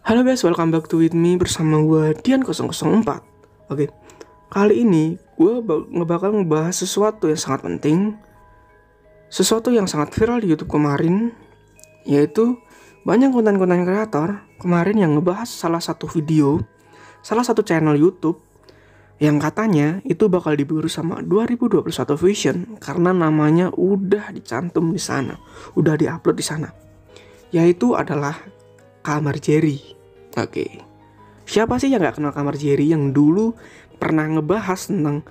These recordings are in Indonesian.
Halo guys, welcome back to with me bersama gue Dian004. Oke, kali ini gue bakal ngebahas sesuatu yang sangat penting, sesuatu yang sangat viral di YouTube kemarin, yaitu banyak konten-konten kreator kemarin yang ngebahas salah satu video, salah satu channel YouTube yang katanya itu bakal diburu sama 2021 Vision karena namanya udah dicantum di sana, udah diupload di sana, yaitu adalah Kamar Jerry. Oke, siapa sih yang gak kenal Kamar Jerry yang dulu pernah ngebahas tentang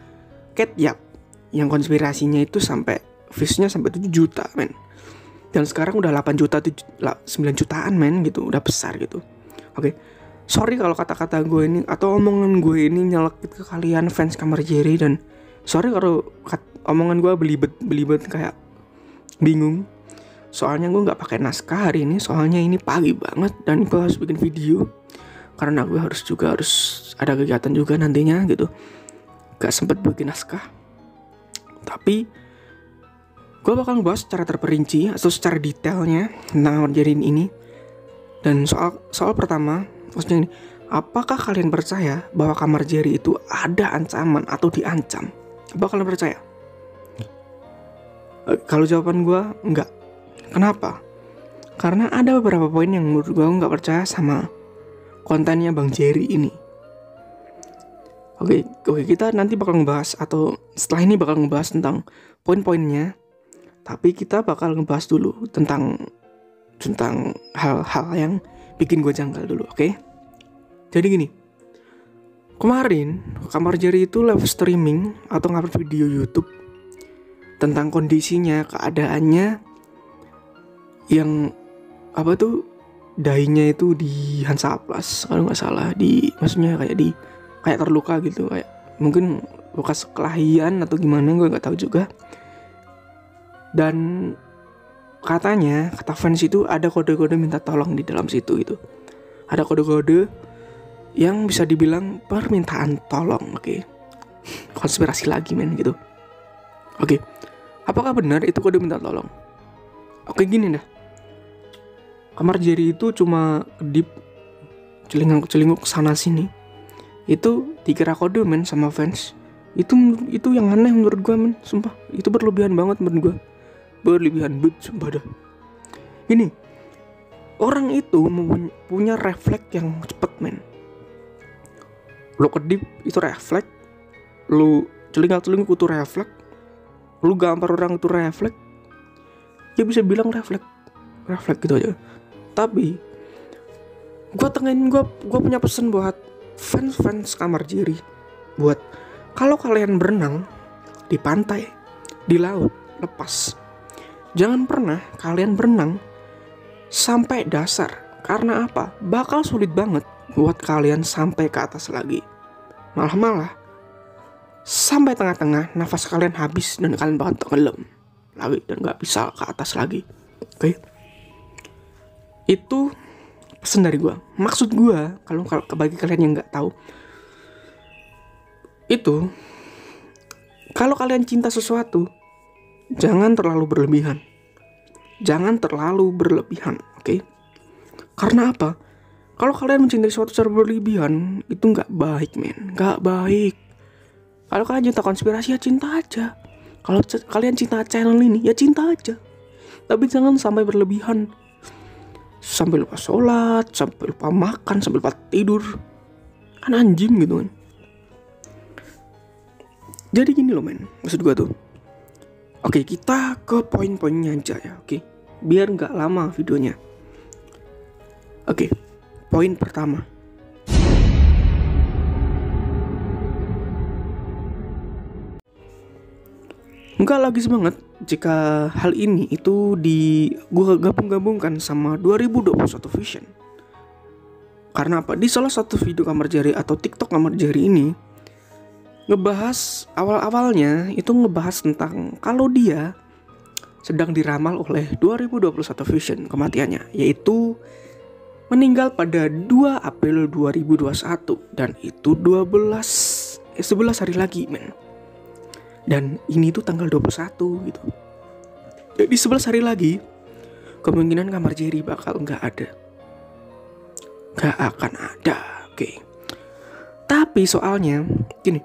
Cat Yap yang konspirasinya itu sampai viewsnya sampai 7 juta men. Dan sekarang udah 8 juta, 9 jutaan men gitu, udah besar gitu. Oke, sorry kalau kata-kata gue ini atau omongan gue ini nyelekit ke kalian fans Kamar Jerry. Dan sorry kalau omongan gue belibet kayak bingung. Soalnya gue gak pakai naskah hari ini, soalnya ini pagi banget dan gue harus bikin video karena gue harus ada kegiatan juga nantinya gitu. Gak sempet bikin naskah, tapi gue bakal ngebahas secara terperinci atau secara detailnya tentang Kamar Jerry ini. Dan soal pertama, maksudnya ini, apakah kalian percaya bahwa Kamar Jerry itu ada ancaman atau diancam? Apa kalian percaya? Kalau jawaban gue enggak. Kenapa? Karena ada beberapa poin yang menurut gue gak percaya sama kontennya Bang Jerry ini. Oke, kita nanti bakal ngebahas, atau setelah ini bakal ngebahas tentang poin-poinnya. Tapi kita bakal ngebahas dulu tentang hal-hal yang bikin gue janggal dulu, oke? Jadi gini, kemarin Kamar Jerry itu live streaming atau ngupload video YouTube tentang kondisinya, keadaannya yang dainya itu di Hansaplast kalau nggak salah, kayak terluka gitu, kayak mungkin bekas kelahian atau gimana, gue nggak tahu juga. Dan katanya kata fans itu ada kode-kode minta tolong di dalam situ itu, ada kode-kode yang bisa dibilang permintaan tolong. Oke. Konspirasi lagi men gitu. Oke, apakah benar itu kode minta tolong? Oke, gini dah, Kamar Jerry itu cuma kedip celinguk sana sini, itu dikira kode men sama fans. Itu yang aneh menurut gue men, sumpah. Itu berlebihan banget menurut gue, berlebihan banget sumpah dah. Ini orang itu punya refleks yang cepet men. Lu kedip itu refleks, lu celinguk itu refleks, lu gampar orang itu refleks. Ya bisa bilang refleks gitu aja. Tapi gue punya pesan buat fans Kamar Jerry, buat kalau kalian berenang di pantai, di laut lepas, jangan pernah kalian berenang sampai dasar. Karena apa? Bakal sulit banget buat kalian sampai ke atas lagi. Malah sampai tengah-tengah nafas kalian habis dan kalian bakal tenggelam lagi dan gak bisa ke atas lagi. Oke? Itu pesan dari gue. Maksud gue, kalau bagi kalian yang gak tahu, itu kalau kalian cinta sesuatu, jangan terlalu berlebihan. Oke? Karena apa? Kalau kalian mencintai sesuatu secara berlebihan, itu gak baik men. Gak baik. Kalau kalian cinta konspirasi, ya cinta aja. Kalau kalian cinta channel ini, ya cinta aja. Tapi jangan sampai berlebihan, sampai lupa sholat, sampai lupa makan, sampai lupa tidur. Kan anjing gitu kan. Jadi gini loh men, maksud gue tuh. Oke, kita ke poin-poinnya aja ya, oke? Biar gak lama videonya. Oke, poin pertama. Enggak lagi semangat jika hal ini itu gue gabung-gabungkan sama 2021 Vision. Karena apa? Di salah satu video Kamar Jerry atau TikTok Kamar Jerry ini ngebahas awal-awalnya itu ngebahas tentang kalau dia sedang diramal oleh 2021 Vision kematiannya, yaitu meninggal pada 2 April 2021 dan itu 11 hari lagi men. Dan ini tuh tanggal 21 gitu. Jadi 11 hari lagi kemungkinan Kamar Jerry bakal gak ada. gak akan ada. Oke. Tapi soalnya gini,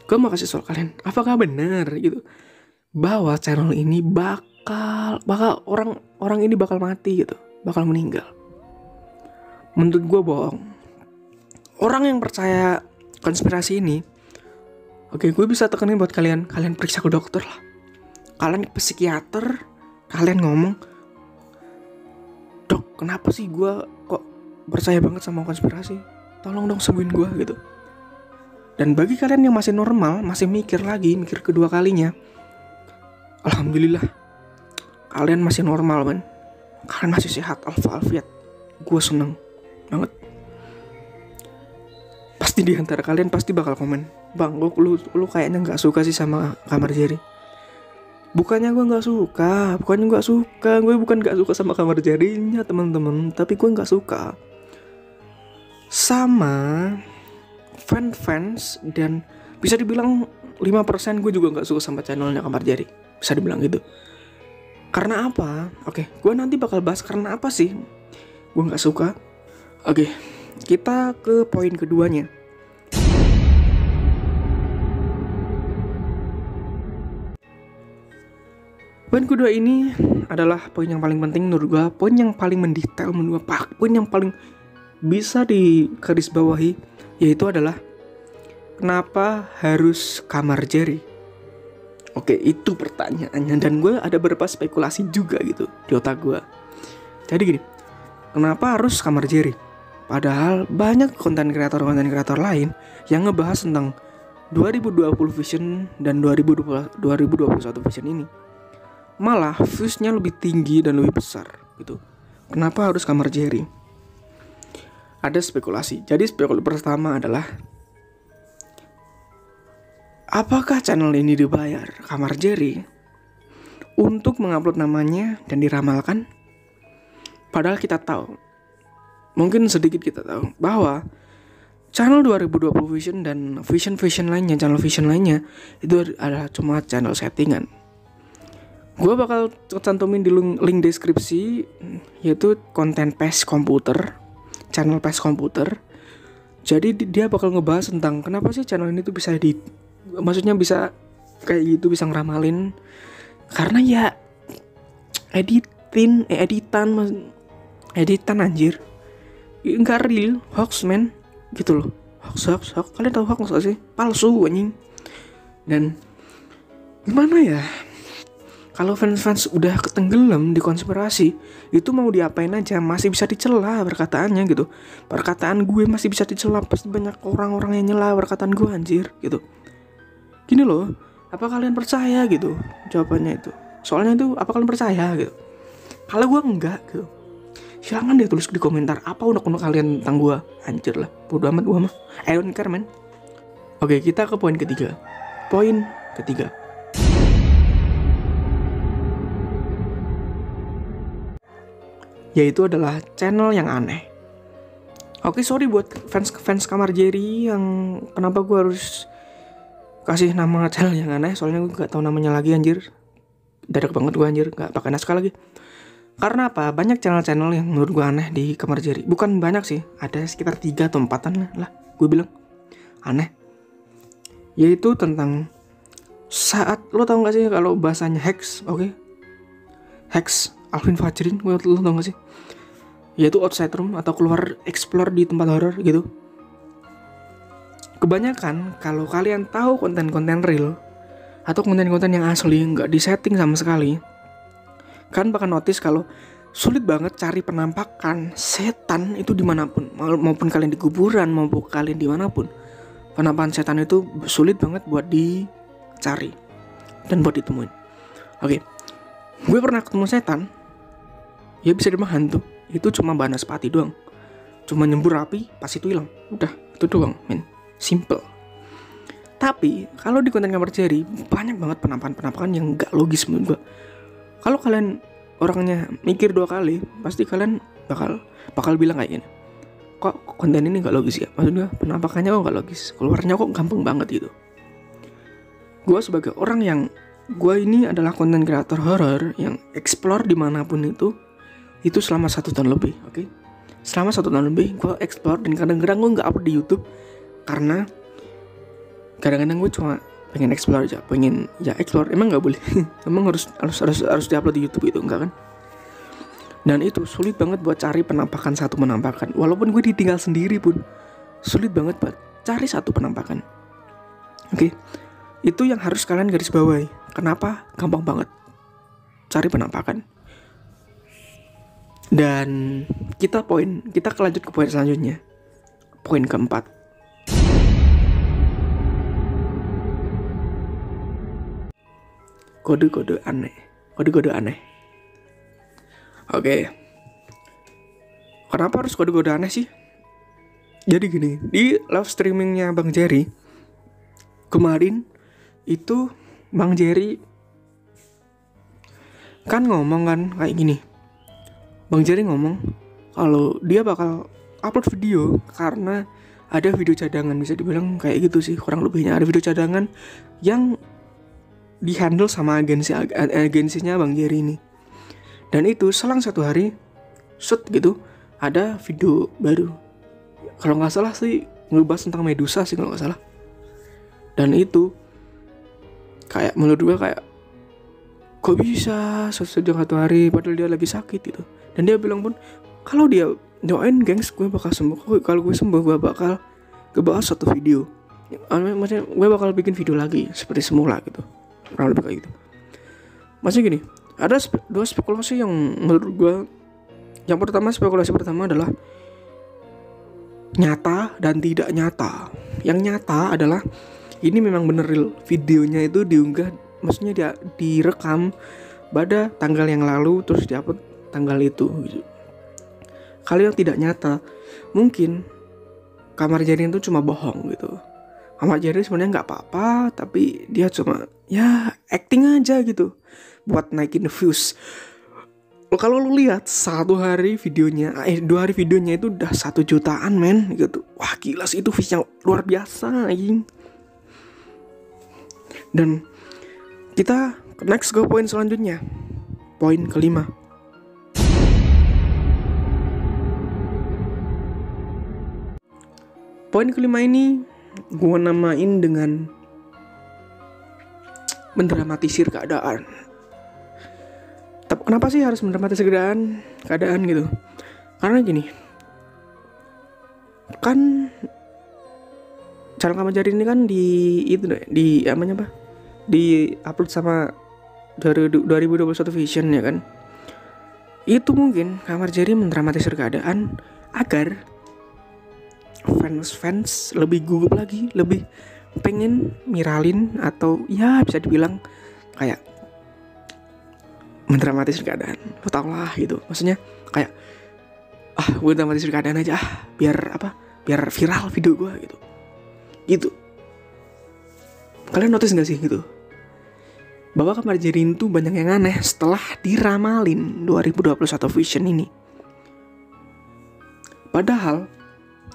gue mau kasih soal kalian, apakah benar gitu bahwa channel ini bakal orang ini bakal mati gitu, bakal meninggal? Menurut gue bohong. Orang yang percaya konspirasi ini, oke, gue bisa tekenin buat kalian periksa ke dokter lah. Kalian ke psikiater, kalian ngomong, "Dok, kenapa sih gue kok percaya banget sama konspirasi? Tolong dong sembuhin gue," gitu. Dan bagi kalian yang masih normal, masih mikir kedua kalinya, alhamdulillah, kalian masih normal, man. Kalian masih sehat, alfiat. Gue seneng banget. Pasti di antara kalian pasti bakal komen, "Bang, lu kayaknya nggak suka sih sama Kamar Jerry." Bukannya gue nggak suka, gue bukan nggak suka sama Kamar Jerry-nya teman-teman, tapi gue nggak suka sama fans dan bisa dibilang 5% gue juga nggak suka sama channelnya Kamar Jerry, bisa dibilang gitu. Karena apa? Oke, gue nanti bakal bahas karena apa sih gue nggak suka. Oke, kita ke poin keduanya. Poin kedua ini adalah poin yang paling penting menurut gue, poin yang paling mendetail menurut gue, poin yang paling bisa digarisbawahi, yaitu adalah kenapa harus Kamar Jerry? Oke, itu pertanyaannya, dan gue ada beberapa spekulasi juga gitu di otak gue. Jadi gini, kenapa harus Kamar Jerry? Padahal banyak konten kreator lain yang ngebahas tentang 2020 Vision dan 2021 Vision ini. Malah viewsnya lebih tinggi dan lebih besar gitu. Kenapa harus Kamar Jerry? Ada spekulasi. Jadi spekulasi pertama adalah, apakah channel ini dibayar Kamar Jerry untuk mengupload namanya dan diramalkan? Padahal kita tahu, mungkin sedikit kita tahu bahwa channel 2020 Vision dan Vision lainnya, channel Vision lainnya itu adalah cuma channel settingan. Gue bakal cantumin di link deskripsi, yaitu konten PES komputer, channel PES komputer. Jadi dia bakal ngebahas tentang kenapa sih channel ini tuh bisa maksudnya bisa kayak gitu, bisa ngeramalin. Karena ya editan anjir, nggak real, hoax man, gitu loh. Hoax. Kalian tahu hoax gak sih? Palsu anjing. Dan gimana ya? Kalau fans udah ketenggelam di konspirasi, itu mau diapain aja masih bisa dicela perkataannya gitu. Perkataan gue masih bisa dicela, pasti banyak orang-orang yang nyela perkataan gue anjir gitu. Gini loh, apa kalian percaya gitu? Jawabannya itu. Soalnya itu apa kalian percaya gitu? Kalau gue enggak gitu, silahkan deh tulis di komentar apa unek-unek kalian tentang gue. Anjir lah, bodo amat gue mah, I don't care man. Oke, kita ke poin ketiga. Yaitu adalah channel yang aneh. Oke, sorry buat fans Kamar Jerry yang kenapa gue harus kasih nama channel yang aneh, soalnya gue gak tahu namanya lagi anjir. Dadak banget gue anjir, gak pakai naskah lagi. Karena apa? Banyak channel yang menurut gue aneh di Kamar Jerry. Bukan banyak sih, ada sekitar 3 atau 4-an lah gue bilang aneh. Yaitu tentang saat, lo tau gak sih kalau bahasanya Hex, oke? Hex Alvin Fajrin, lo tau gak sih? Yaitu outside room atau keluar explore di tempat horor gitu. Kebanyakan kalau kalian tahu konten-konten real atau konten-konten yang asli nggak disetting sama sekali, kan bakal notice kalau sulit banget cari penampakan setan itu dimanapun, maupun kalian di kuburan maupun kalian dimanapun. Penampakan setan itu sulit banget buat dicari dan buat ditemuin. Oke, gue pernah ketemu setan. Ya bisa dibilang hantu, itu cuma banaspati doang, cuma nyembur api pas itu hilang, udah itu doang men, simple. Tapi kalau di konten Kamar Jerry banyak banget penampakan yang gak logis menurut gue. Kalau kalian orangnya mikir 2 kali, pasti kalian bakal bilang kayak gini, kok konten ini gak logis ya, maksudnya penampakannya kok gak logis, keluarnya kok gampang banget gitu. Gue sebagai orang yang, gue ini adalah konten kreator horor yang explore dimanapun itu selama 1 tahun lebih, oke? selama 1 tahun lebih gue explore, dan kadang-kadang gue nggak upload di YouTube karena kadang-kadang gue cuma pengen explore aja, pengen ya explore, emang nggak boleh emang harus diupload di YouTube itu enggak kan. Dan itu sulit banget buat cari penampakan, satu penampakan, walaupun gue ditinggal sendiri pun sulit banget buat cari satu penampakan. Oke, itu yang harus kalian garis bawahi. Kenapa gampang banget cari penampakan. Dan kita lanjut ke poin selanjutnya, poin keempat. Kode-kode aneh. Oke. Kenapa harus kode-kode aneh sih? Jadi gini, di live streamingnya Bang Jerry kemarin itu, Bang Jerry kan ngomong kan kayak gini. Bang Jerry ngomong kalau dia bakal upload video karena ada video cadangan, bisa dibilang kayak gitu sih kurang lebihnya. Ada video cadangan yang dihandle sama agensinya Bang Jerry ini. Dan itu selang 1 hari shoot gitu, ada video baru. Kalau nggak salah sih ngebahas tentang Medusa sih kalau nggak salah. Dan itu kayak menurut gue kayak kok bisa sejak 1 hari padahal dia lagi sakit gitu. Dan dia bilang pun kalau dia doain gengs gue bakal sembuh. Kalau gue sembuh gue bakal bahas satu video. Maksudnya gue bakal bikin video lagi seperti semula gitu. Kurang lebih kayak gitu. Maksudnya gini, ada 2 spekulasi yang menurut gue. Yang pertama, spekulasi pertama adalah nyata dan tidak nyata. Yang nyata adalah ini memang bener real, videonya itu diunggah, maksudnya dia direkam pada tanggal yang lalu terus diupload tanggal itu gitu. Kalau yang tidak nyata, mungkin Kamar Jerry itu cuma bohong gitu. Kamar Jerry sebenarnya nggak apa-apa, tapi dia cuma ya acting aja gitu buat naikin views. Kalau lu lihat 1 hari videonya, 2 hari videonya itu udah 1 jutaan men gitu. Wah gila sih, itu views yang luar biasa anjing. Dan kita next ke poin selanjutnya, poin kelima. Poin kelima ini gue namain dengan mendramatisir keadaan. Tapi kenapa sih harus mendramatisir keadaan gitu? Karena gini, kan channel Kamar Jerry ini kan di upload sama 2021 Vision ya kan. Itu mungkin Kamar Jerry mendramatisir keadaan agar fans lebih gugup lagi, lebih pengen miralin, atau ya bisa dibilang kayak mendramatisir keadaan. Lo tau lah gitu. Maksudnya kayak gue dramatisir keadaan aja biar viral video gue gitu. Gitu. Kalian notice gak sih gitu? Bahwa Kamar Jerry itu banyak yang aneh setelah diramalin 2021 Vision ini. Padahal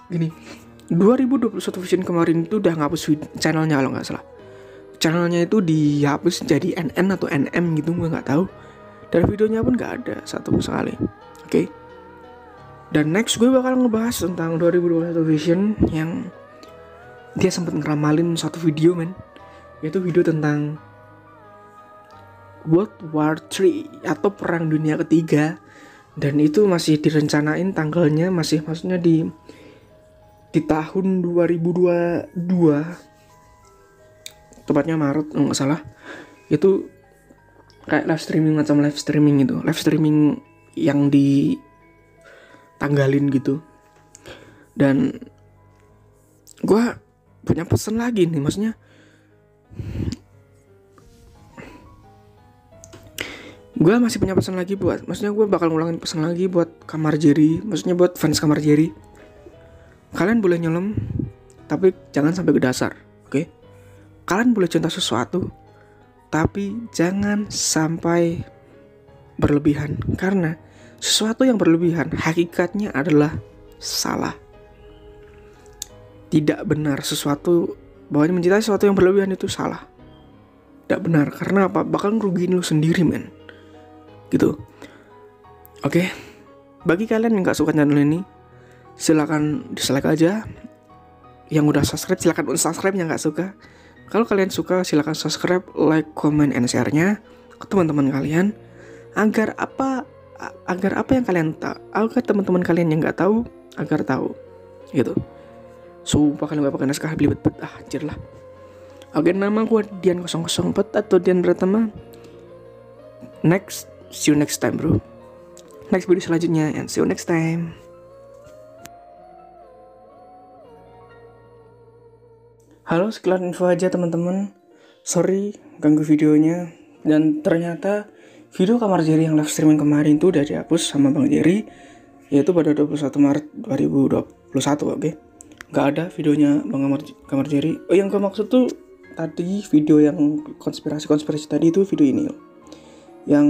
gini, 2021 Vision kemarin itu udah ngapus channelnya kalau nggak salah. Channelnya itu dihapus jadi NN atau NM gitu, gue nggak tahu. Dan videonya pun nggak ada satu sekali. Oke. Dan next gue bakal ngebahas tentang 2021 Vision yang dia sempat ngeramalin satu video men. Yaitu video tentang World War III atau Perang Dunia Ketiga. Dan itu masih direncanain tanggalnya, masih maksudnya di tahun 2022, tepatnya Maret nggak salah. Itu kayak live streaming gitu, live streaming yang ditanggalin gitu. Dan gue punya pesan lagi nih, maksudnya gue masih punya pesan lagi maksudnya gue bakal ngulangin pesan lagi buat Kamar Jerry, maksudnya buat fans Kamar Jerry. Kalian boleh nyelem, tapi jangan sampai ke dasar, oke? Kalian boleh cinta sesuatu, tapi jangan sampai berlebihan. Karena sesuatu yang berlebihan hakikatnya adalah salah. Tidak benar sesuatu, bahwa mencintai sesuatu yang berlebihan itu salah. Tidak benar, karena apa? Bakal ngerugiin lu sendiri men. Gitu. Oke? Bagi kalian yang gak suka channel ini, silakan dislike aja. Yang udah subscribe silakan unsubscribe, yang nggak suka. Kalau kalian suka silakan subscribe, like, comment, and share-nya ke teman-teman kalian agar apa yang kalian tahu, agar teman-teman kalian yang nggak tahu agar tahu gitu. Sumpah kalian gak pakai naskah belibet anjir lah. Oke, nama gue Dian 004 atau Dian Pratama. See you next time bro. Next video selanjutnya, and see you next time. Halo, sekian info aja teman-teman. Sorry ganggu videonya. Dan ternyata video Kamar Jerry yang live streaming kemarin tuh udah dihapus sama Bang Jerry, yaitu pada 21 Maret 2021. Oke. Gak ada videonya Bang Kamar Jerry. Oh, yang gue maksud tuh tadi video yang konspirasi tadi itu video ini loh. Yang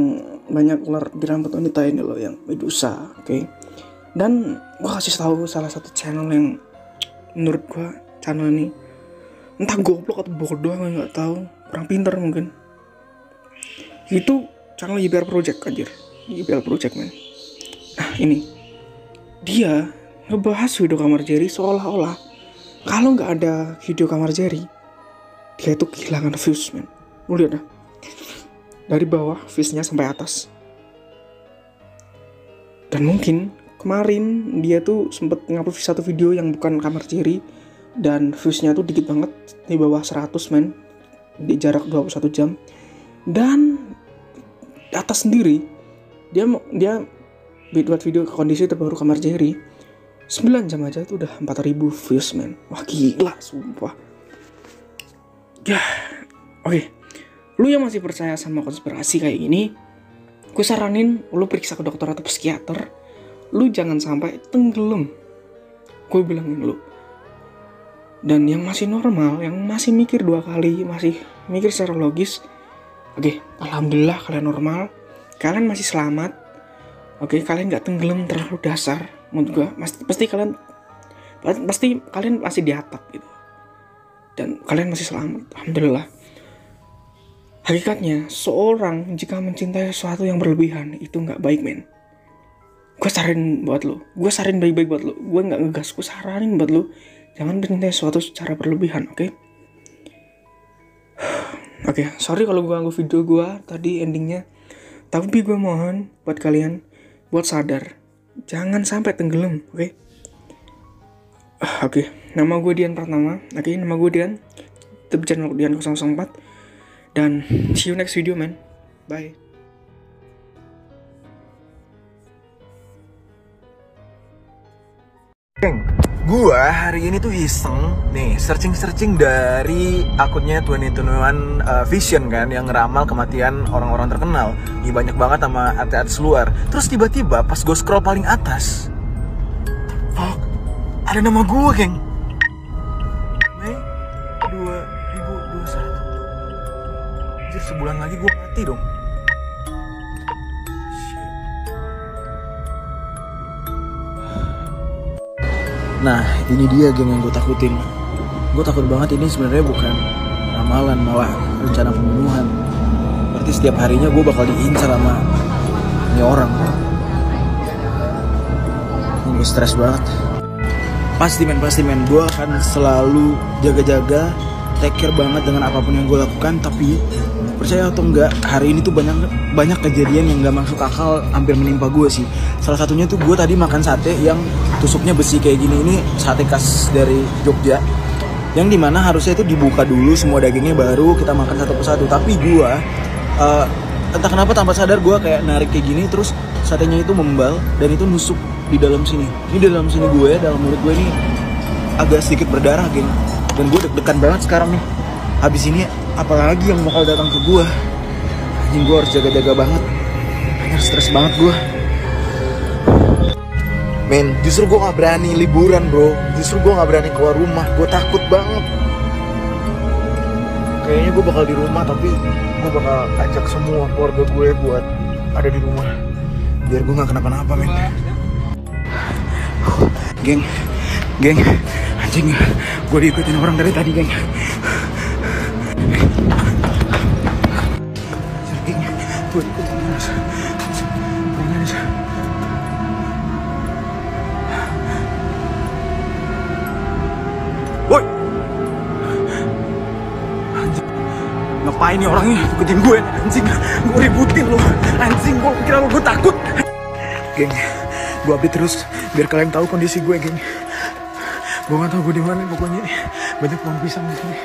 banyak ular di rambut wanita ini loh, yang Medusa. Oke. Dan gue kasih tahu salah satu channel yang menurut gue channel ini entah goblok atau bodoh, nggak tahu, kurang pintar mungkin. Itu channel YBR Project anjir. YBR Project man. Nah ini dia ngebahas video Kamar Jerry seolah-olah kalau nggak ada video Kamar Jerry dia itu kehilangan views man. Lu lihat dah, dari bawah viewsnya sampai atas. Dan mungkin kemarin dia tuh sempet ngupload satu video yang bukan Kamar Jerry dan viewsnya tuh dikit banget, di bawah 100 men, di jarak 21 jam. Dan di atas sendiri dia buat video kondisi terbaru Kamar Jerry 9 jam aja tuh udah 4.000 views men. Wah gila sumpah ya. Oke, lu yang masih percaya sama konspirasi kayak gini, gue saranin lu periksa ke dokter atau psikiater. Lu jangan sampai tenggelam, gue bilangin lu. Dan yang masih normal, yang masih mikir 2 kali, masih mikir secara logis, oke, alhamdulillah kalian normal, kalian masih selamat. Oke, kalian gak tenggelam terlalu dasar. Menurut gue pasti kalian masih di atap gitu, dan kalian masih selamat, alhamdulillah. Hakikatnya seorang jika mencintai sesuatu yang berlebihan itu nggak baik men. Gue saranin buat lo, gue saranin baik-baik buat lo, gue nggak ngegas, gue saranin buat lo jangan mencintai sesuatu secara berlebihan. Oke, sorry kalau gue ganggu video gue tadi endingnya, tapi gue mohon buat kalian buat sadar, jangan sampai tenggelam. Oke, nama gue Dian Pratama. Nama gue Dian, YouTube channel Dian 004. Dan see you next video man. Bye. Geng, gua hari ini tuh iseng nih searching dari akunnya 2021 Vision kan, yang ngeramal kematian orang-orang terkenal. Ini banyak banget sama artis luar. Terus tiba-tiba pas gue scroll paling atas, fuck, ada nama gua geng. Mei 2021. Anjir, sebulan lagi gua mati dong. Nah, ini dia geng yang gue takutin. Gue takut banget, ini sebenarnya bukan ramalan, malah rencana pembunuhan. Berarti setiap harinya gue bakal diincar sama ini orang. Gue stres banget. Pasti men, gue akan selalu jaga-jaga, take care banget dengan apapun yang gue lakukan. Tapi percaya atau enggak, hari ini tuh banyak kejadian yang gak masuk akal hampir menimpa gue sih. Salah satunya tuh gue tadi makan sate yang tusuknya besi kayak gini. Ini sate khas dari Jogja, yang dimana harusnya itu dibuka dulu semua dagingnya baru kita makan satu persatu. Tapi gue entah kenapa tanpa sadar gue kayak narik kayak gini, terus satenya itu membal dan itu nusuk di dalam sini. Ini di dalam sini gue, dalam mulut gue ini agak sedikit berdarah geng. Dan gue deg-degan banget sekarang nih. Habis ini apalagi yang bakal datang ke gue. Anjing, gue harus jaga-jaga banget. Anjir, stres banget gue. Men, justru gue gak berani liburan bro. Justru gue gak berani keluar rumah. Gue takut banget. Kayaknya gue bakal di rumah, tapi gue bakal ajak semua keluarga gue buat ada di rumah, biar gue gak kenapa-napa men. Geng, anjing, gue diikutin orang dari tadi geng. Geng, gue diikutin mas. Ngapain nih orangnya ikutin gue, anjing. Gue ributin lo, anjing. Gue kira gue takut. Geng, gue update terus biar kalian tahu kondisi gue, geng. Gue nggak tahu gue di mana pokoknya. Banyak pohon pisang di sini.